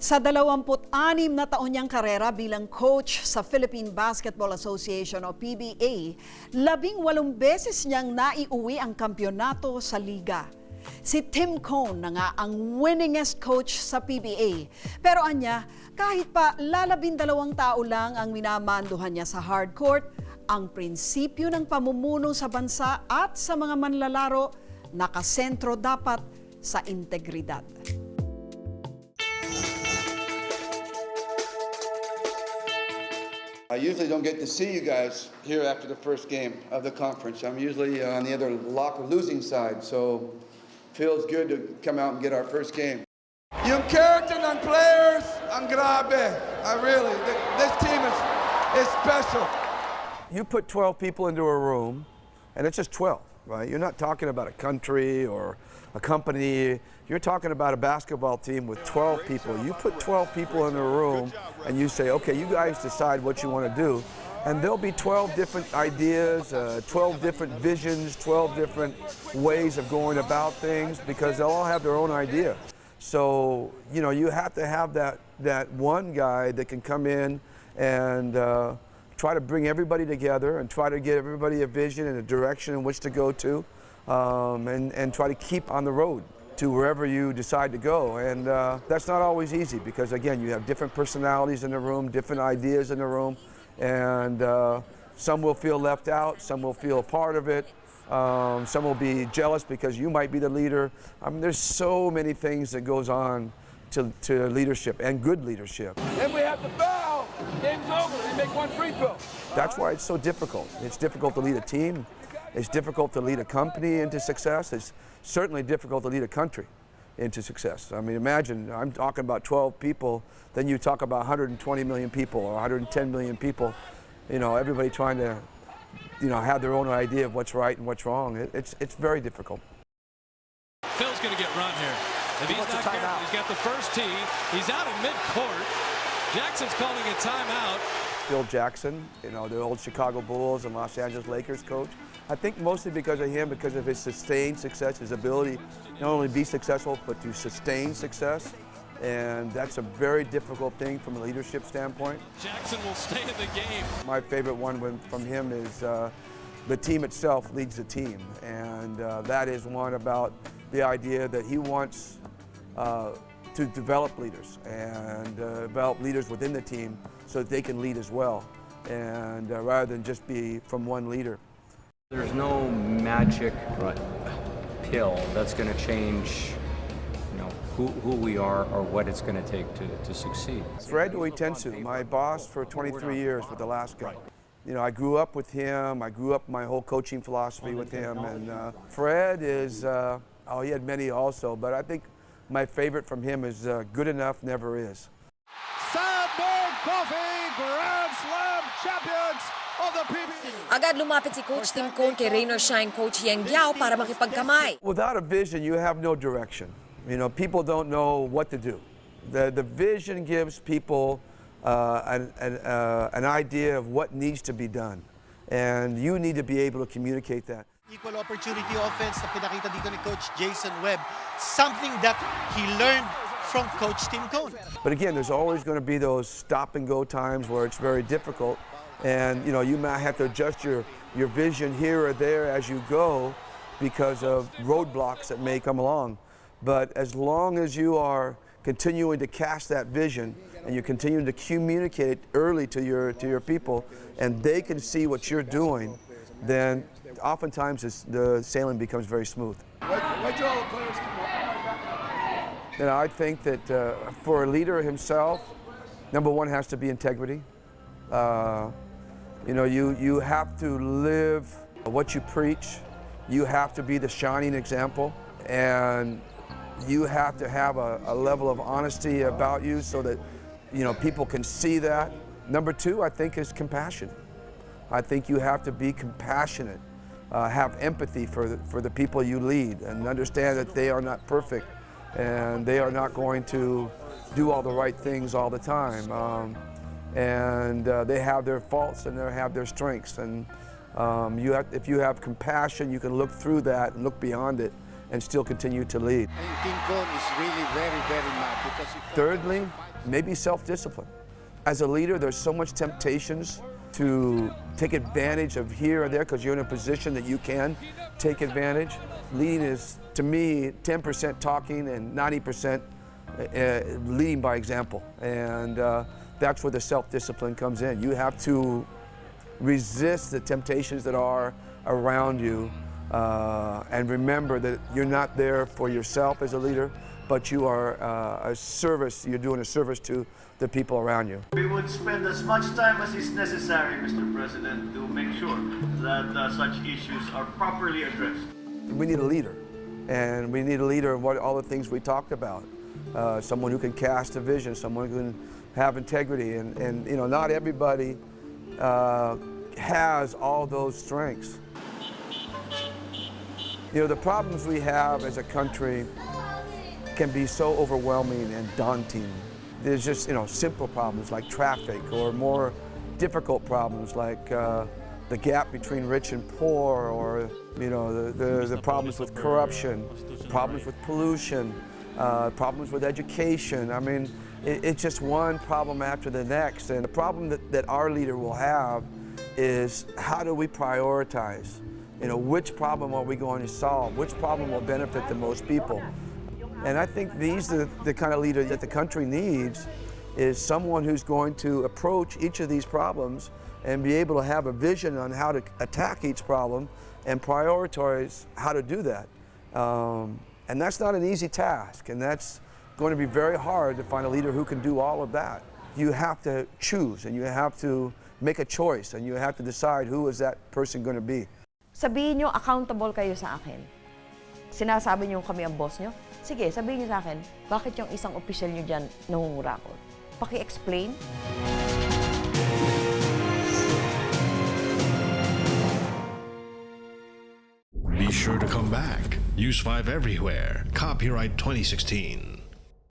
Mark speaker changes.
Speaker 1: Sa 26 na taon niyang karera bilang coach sa Philippine Basketball Association o PBA, 18 beses niyang naiuwi ang kampyonato sa liga. Si Tim Cone na nga ang winningest coach sa PBA. Pero anya, kahit pa 12 tao lang ang minamanduhan niya sa hardcourt, ang prinsipyo ng pamumuno sa bansa at sa mga manlalaro nakasentro dapat sa integridad.
Speaker 2: I usually don't get to see you guys here after the first game of the conference. I'm usually on the other locker losing side, so it feels good to come out and get our first game. Yung character ng players, ang grabe. This team is special.
Speaker 3: You put 12 people into a room, and it's just 12, right? You're not talking about a country or a company. You're talking about a basketball team with 12 people. You put 12 people in a room and you say, okay, you guys decide what you want to do. And there'll be 12 different ideas, 12 different visions, 12 different ways of going about things because they'll all have their own idea. So, you know, you have to have that one guy that can come in and try to bring everybody together and try to get everybody a vision and a direction in which to go to and try to keep on the road to wherever you decide to go. And that's not always easy because, again, you have different personalities in the room, different ideas in the room, and some will feel left out, some will feel a part of it, some will be jealous because you might be the leader. I mean, there's so many things that goes on to leadership and good leadership.
Speaker 4: If we have to foul, game's over. They make one free throw.
Speaker 3: That's why it's so difficult. It's difficult to lead a team. It's difficult to lead a company into success. It's certainly difficult to lead a country into success. I mean, imagine, I'm talking about 12 people, then you talk about 120 million people or 110 million people, you know, everybody trying to, you know, have their own idea of what's right and what's wrong. It's very difficult.
Speaker 5: Phil's going to get run here. If he's not careful, he's got the first tee. He's out of midcourt. Jackson's calling a timeout.
Speaker 3: Phil Jackson, you know, the old Chicago Bulls and Los Angeles Lakers coach. I think mostly because of him, because of his sustained success, his ability not only be successful, but to sustain success. And that's a very difficult thing from a leadership standpoint.
Speaker 5: Jackson will stay in the game.
Speaker 3: My favorite one from him is the team itself leads the team. And that is one about the idea that he wants to develop leaders and develop leaders within the team so that they can lead as well, and rather than just be from one leader.
Speaker 6: There's no magic pill that's going to change, you know, who we are or what it's going to take to succeed.
Speaker 3: Fred Uitensu, my boss for 23 years with Alaska. You know, I grew up with him. I grew up my whole coaching philosophy with him. And Fred is, he had many also, but I think my favorite from him is good enough never is.
Speaker 4: Sandberg Coffee Grand Slam champions of the PBA.
Speaker 7: Agad lumapit si Coach Tim Cone kay Rain or Shine Coach Yang Giao para makipagkamay.
Speaker 3: Without a vision, you have no direction. You know, people don't know what to do. The vision gives people an idea of what needs to be done, and you need to be able to communicate that.
Speaker 8: Equal opportunity offense na pinakita dito ni Coach Jason Webb, something that he learned from Coach Tim Cone.
Speaker 3: But again, there's always going to be those stop and go times where it's very difficult, and you know, you might have to adjust your vision here or there as you go because of roadblocks that may come along. But as long as you are continuing to cast that vision and you're continuing to communicate early to your people and they can see what you're doing, then oftentimes the sailing becomes very smooth.
Speaker 2: Wait till all the players come up.
Speaker 3: You know, I think that for a leader himself, number one has to be integrity. You know, you have to live what you preach. You have to be the shining example, and you have to have a level of honesty about you so that, you know, people can see that. Number two, I think, is compassion. I think you have to be compassionate, have empathy for the people you lead, and understand that they are not perfect and they are not going to do all the right things all the time. And they have their faults and they have their strengths. And if you have compassion, you can look through that and look beyond it and still continue to lead.
Speaker 9: Team Cone is really very, very mad because
Speaker 3: Thirdly, maybe self-discipline. As a leader, there's so much temptations to take advantage of here or there because you're in a position that you can take advantage. Leading is, to me, 10% talking and 90% leading by example. And that's where the self-discipline comes in. You have to resist the temptations that are around you and remember that you're not there for yourself as a leader, but you are you're doing a service to the people around you.
Speaker 10: We would spend as much time as is necessary, Mr. President, to make sure that such issues are properly addressed.
Speaker 3: We need a leader, and we need a leader of all the things we talked about. Someone who can cast a vision, someone who can have integrity, and you know, not everybody has all those strengths. You know, the problems we have as a country can be so overwhelming and daunting. There's just, you know, simple problems like traffic, or more difficult problems like the gap between rich and poor, or, you know, the problems with corruption, problems with pollution, problems with education. I mean, it's just one problem after the next. And the problem that our leader will have is, how do we prioritize? You know, which problem are we going to solve? Which problem will benefit the most people? And I think these are the kind of leader that the country needs, is someone who's going to approach each of these problems and be able to have a vision on how to attack each problem and prioritize how to do that. And that's not an easy task, and that's going to be very hard to find a leader who can do all of that. You have to choose, and you have to make a choice, and you have to decide who is that person going to be.
Speaker 11: Sabihin nyo, accountable kayo sa akin. Sinasabi nyo kami ang boss nyo. Sige, sabihin nyo sa akin, bakit yung isang opisyal nyo dyan nangungurakot? Paki-explain.
Speaker 12: Be sure to come back. Use 5 everywhere. Copyright 2016.